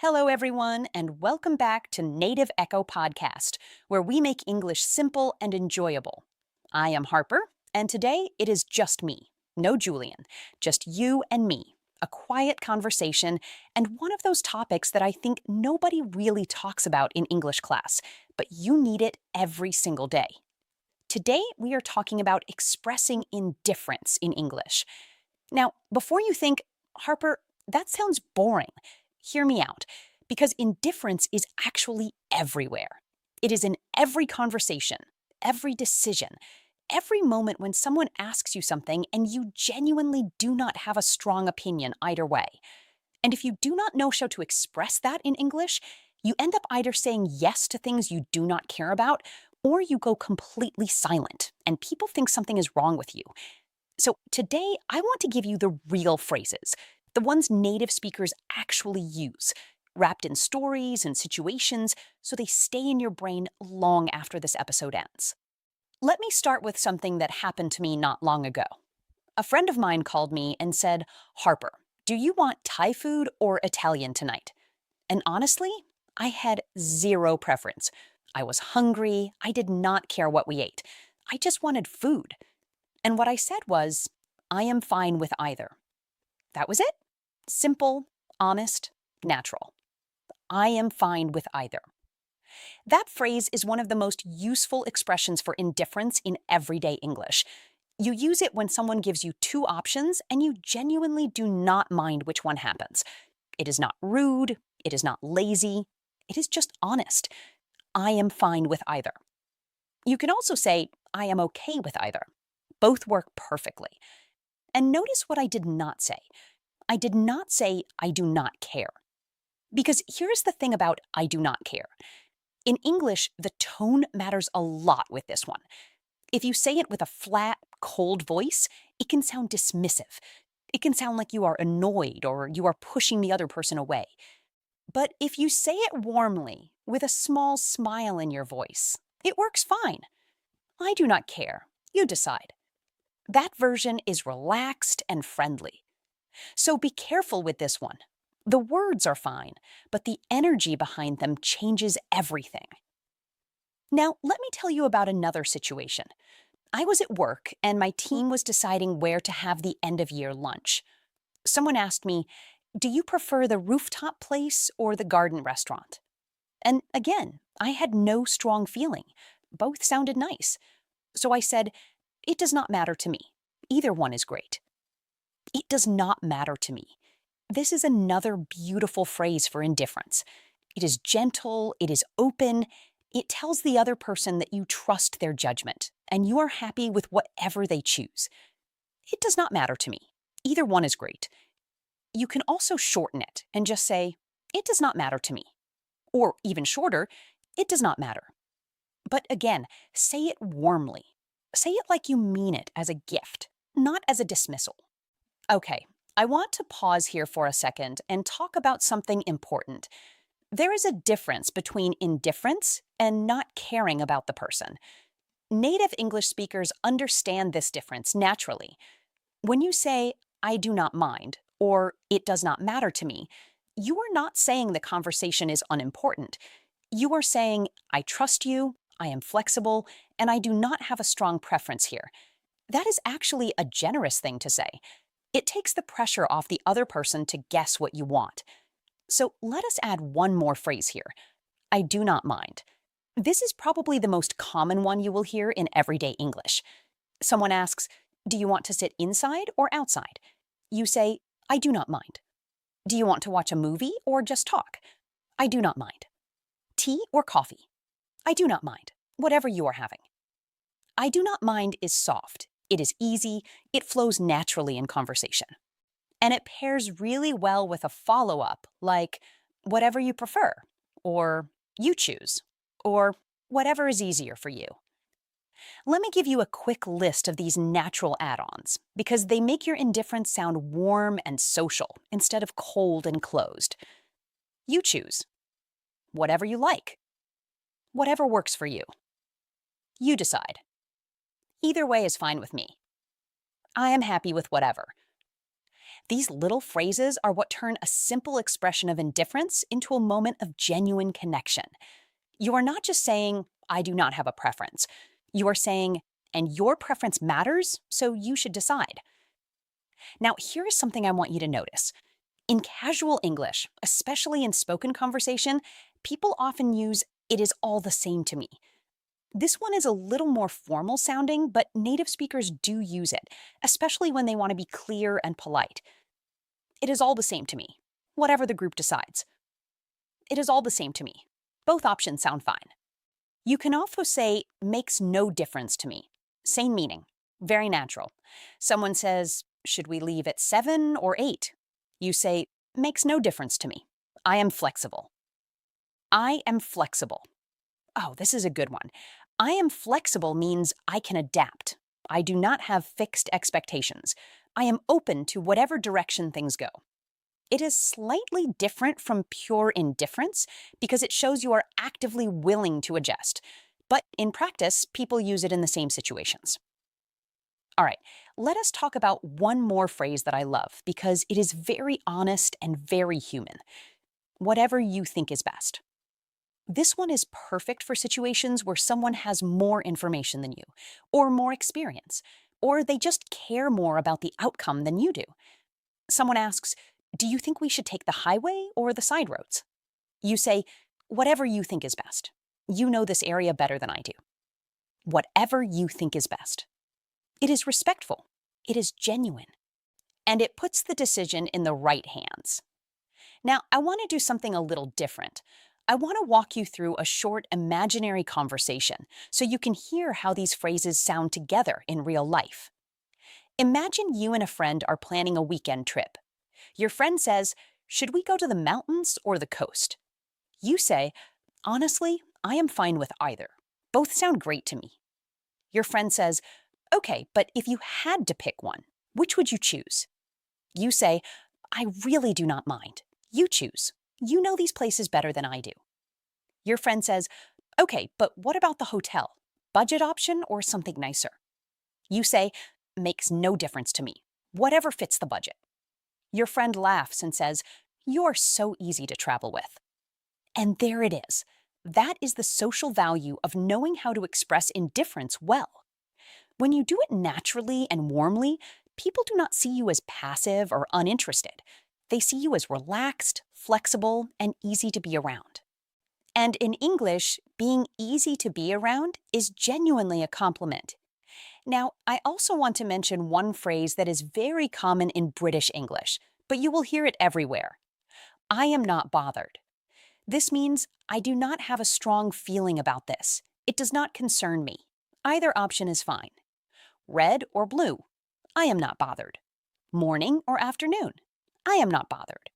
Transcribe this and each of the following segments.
Hello, everyone, and welcome back to Native Echo Podcast, where we make English simple and enjoyable. I am Harper, and today it is just me, no Julian, just you and me, a quiet conversation, and one of those topics that I think nobody really talks about in English class, but you need it every single day. Today, we are talking about expressing indifference in English. Now, before you think, Harper, that sounds boring, hear me out, because indifference is actually everywhere. It is in every conversation, every decision, every moment when someone asks you something and you genuinely do not have a strong opinion either way. And if you do not know how to express that in English, you end up either saying yes to things you do not care about, or you go completely silent, and people think something is wrong with you. So today, I want to give you the real phrases, the ones native speakers actually use, wrapped in stories and situations so they stay in your brain long after this episode ends. Let me start with something that happened to me not long ago. A friend of mine called me and said, "Harper, do you want Thai food or Italian tonight?" And honestly, I had zero preference. I was hungry. I did not care what we ate. I just wanted food. And what I said was, "I am fine with either." That was it. Simple, honest, natural. I am fine with either. That phrase is one of the most useful expressions for indifference in everyday English. You use it when someone gives you two options and you genuinely do not mind which one happens. It is not rude, it is not lazy, it is just honest. I am fine with either. You can also say, I am okay with either. Both work perfectly. And notice what I did not say. I did not say, I do not care. Because here's the thing about I do not care. In English, the tone matters a lot with this one. If you say it with a flat, cold voice, it can sound dismissive. It can sound like you are annoyed or you are pushing the other person away. But if you say it warmly, with a small smile in your voice, it works fine. I do not care. You decide. That version is relaxed and friendly. So be careful with this one. The words are fine, but the energy behind them changes everything. Now, let me tell you about another situation. I was at work and my team was deciding where to have the end of year lunch. Someone asked me, "Do you prefer the rooftop place or the garden restaurant?" And again, I had no strong feeling. Both sounded nice. So I said, "It does not matter to me. Either one is great." It does not matter to me. This is another beautiful phrase for indifference. It is gentle, it is open, it tells the other person that you trust their judgment and you are happy with whatever they choose. It does not matter to me. Either one is great. You can also shorten it and just say, "It does not matter to me." Or even shorter, "It does not matter." But again, say it warmly. Say it like you mean it as a gift, not as a dismissal. Okay, I want to pause here for a second and talk about something important. There is a difference between indifference and not caring about the person. Native English speakers understand this difference naturally. When you say, "I do not mind," or "it does not matter to me," you are not saying the conversation is unimportant. You are saying, "I trust you, I am flexible, and I do not have a strong preference here." That is actually a generous thing to say. It takes the pressure off the other person to guess what you want. So let us add one more phrase here. I do not mind. This is probably the most common one you will hear in everyday English. Someone asks, "Do you want to sit inside or outside?" You say, "I do not mind." "Do you want to watch a movie or just talk?" "I do not mind." "Tea or coffee?" "I do not mind." Whatever you are having. I do not mind is soft. It is easy. It flows naturally in conversation. And it pairs really well with a follow-up like, "Whatever you prefer," or "You choose," or "Whatever is easier for you." Let me give you a quick list of these natural add-ons because they make your indifference sound warm and social instead of cold and closed. You choose. Whatever you like. Whatever works for you. You decide. Either way is fine with me. I am happy with whatever. These little phrases are what turn a simple expression of indifference into a moment of genuine connection. You are not just saying, I do not have a preference. You are saying, and your preference matters, so you should decide. Now, here is something I want you to notice. In casual English, especially in spoken conversation, people often use it is all the same to me. This one is a little more formal sounding, but native speakers do use it, especially when they want to be clear and polite. It is all the same to me, whatever the group decides. It is all the same to me. Both options sound fine. You can also say, makes no difference to me. Same meaning, very natural. Someone says, should we leave at 7 or 8? You say, makes no difference to me. I am flexible. I am flexible. Oh, this is a good one. I am flexible means I can adapt. I do not have fixed expectations. I am open to whatever direction things go. It is slightly different from pure indifference because it shows you are actively willing to adjust. But in practice, people use it in the same situations. All right, let us talk about one more phrase that I love because it is very honest and very human. Whatever you think is best. This one is perfect for situations where someone has more information than you, or more experience, or they just care more about the outcome than you do. Someone asks, do you think we should take the highway or the side roads? You say, whatever you think is best. You know this area better than I do. Whatever you think is best. It is respectful. It is genuine. And it puts the decision in the right hands. Now, I want to do something a little different. I want to walk you through a short imaginary conversation so you can hear how these phrases sound together in real life. Imagine you and a friend are planning a weekend trip. Your friend says, should we go to the mountains or the coast? You say, honestly, I am fine with either. Both sound great to me. Your friend says, okay, but if you had to pick one, which would you choose? You say, I really do not mind. You choose. You know these places better than I do. Your friend says, okay, but what about the hotel? Budget option or something nicer? You say, makes no difference to me. Whatever fits the budget. Your friend laughs and says, you're so easy to travel with. And there it is. That is the social value of knowing how to express indifference well. When you do it naturally and warmly, people do not see you as passive or uninterested. They see you as relaxed, flexible, and easy to be around. And in English, being easy to be around is genuinely a compliment. Now, I also want to mention one phrase that is very common in British English, but you will hear it everywhere. I am not bothered. This means I do not have a strong feeling about this. It does not concern me. Either option is fine. Red or blue. I am not bothered. Morning or afternoon. I am not bothered.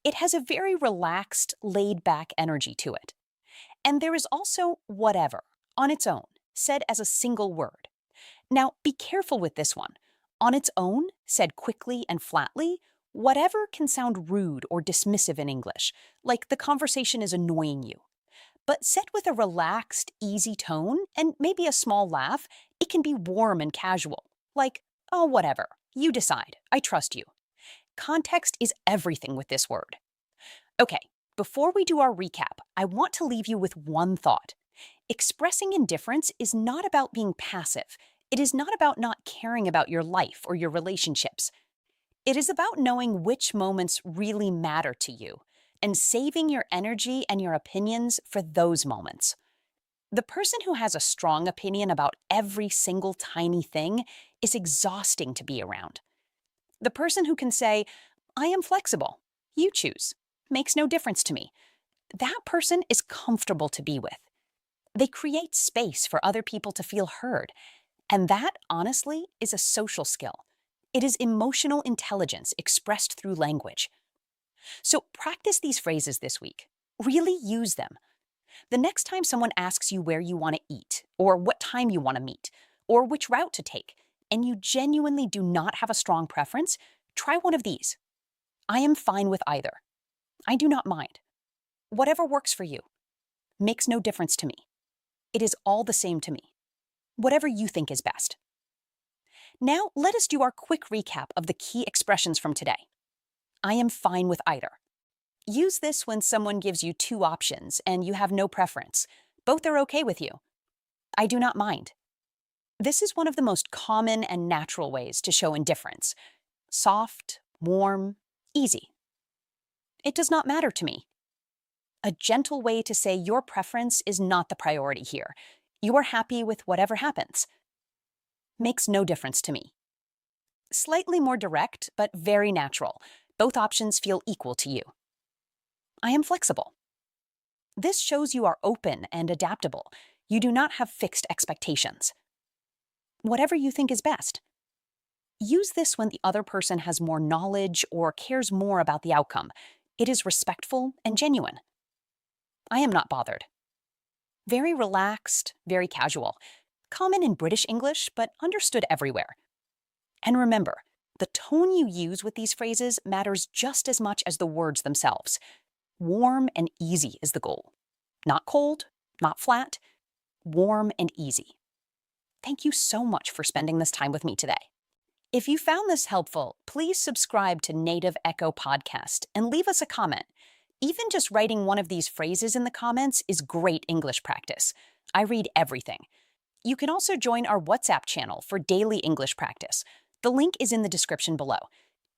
It has a very relaxed, laid-back energy to it. And there is also whatever, on its own, said as a single word. Now, be careful with this one. On its own, said quickly and flatly, whatever can sound rude or dismissive in English, like the conversation is annoying you. But said with a relaxed, easy tone and maybe a small laugh, it can be warm and casual, like, oh, whatever, you decide, I trust you. Context is everything with this word. Okay, before we do our recap, I want to leave you with one thought. Expressing indifference is not about being passive. It is not about not caring about your life or your relationships. It is about knowing which moments really matter to you and saving your energy and your opinions for those moments. The person who has a strong opinion about every single tiny thing is exhausting to be around. The person who can say, I am flexible, you choose, makes no difference to me, that person is comfortable to be with. They create space for other people to feel heard. And that, honestly, is a social skill. It is emotional intelligence expressed through language. So practice these phrases this week. Really use them. The next time someone asks you where you want to eat, or what time you want to meet, or which route to take, and you genuinely do not have a strong preference, try one of these. I am fine with either. I do not mind. Whatever works for you. Makes no difference to me. It is all the same to me. Whatever you think is best. Now, let us do our quick recap of the key expressions from today. I am fine with either. Use this when someone gives you two options and you have no preference. Both are okay with you. I do not mind. This is one of the most common and natural ways to show indifference. Soft, warm, easy. It does not matter to me. A gentle way to say your preference is not the priority here. You are happy with whatever happens. Makes no difference to me. Slightly more direct, but very natural. Both options feel equal to you. I am flexible. This shows you are open and adaptable. You do not have fixed expectations. Whatever you think is best. Use this when the other person has more knowledge or cares more about the outcome. It is respectful and genuine. I am not bothered. Very relaxed, very casual. Common in British English, but understood everywhere. And remember, the tone you use with these phrases matters just as much as the words themselves. Warm and easy is the goal. Not cold, not flat. Warm and easy. Thank you so much for spending this time with me today. If you found this helpful, please subscribe to Native Echo Podcast and leave us a comment. Even just writing one of these phrases in the comments is great English practice. I read everything. You can also join our WhatsApp channel for daily English practice. The link is in the description below.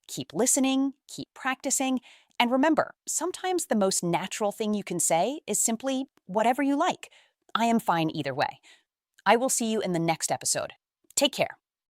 Keep listening, keep practicing, and remember, sometimes the most natural thing you can say is simply whatever you like. I am fine either way. I will see you in the next episode. Take care.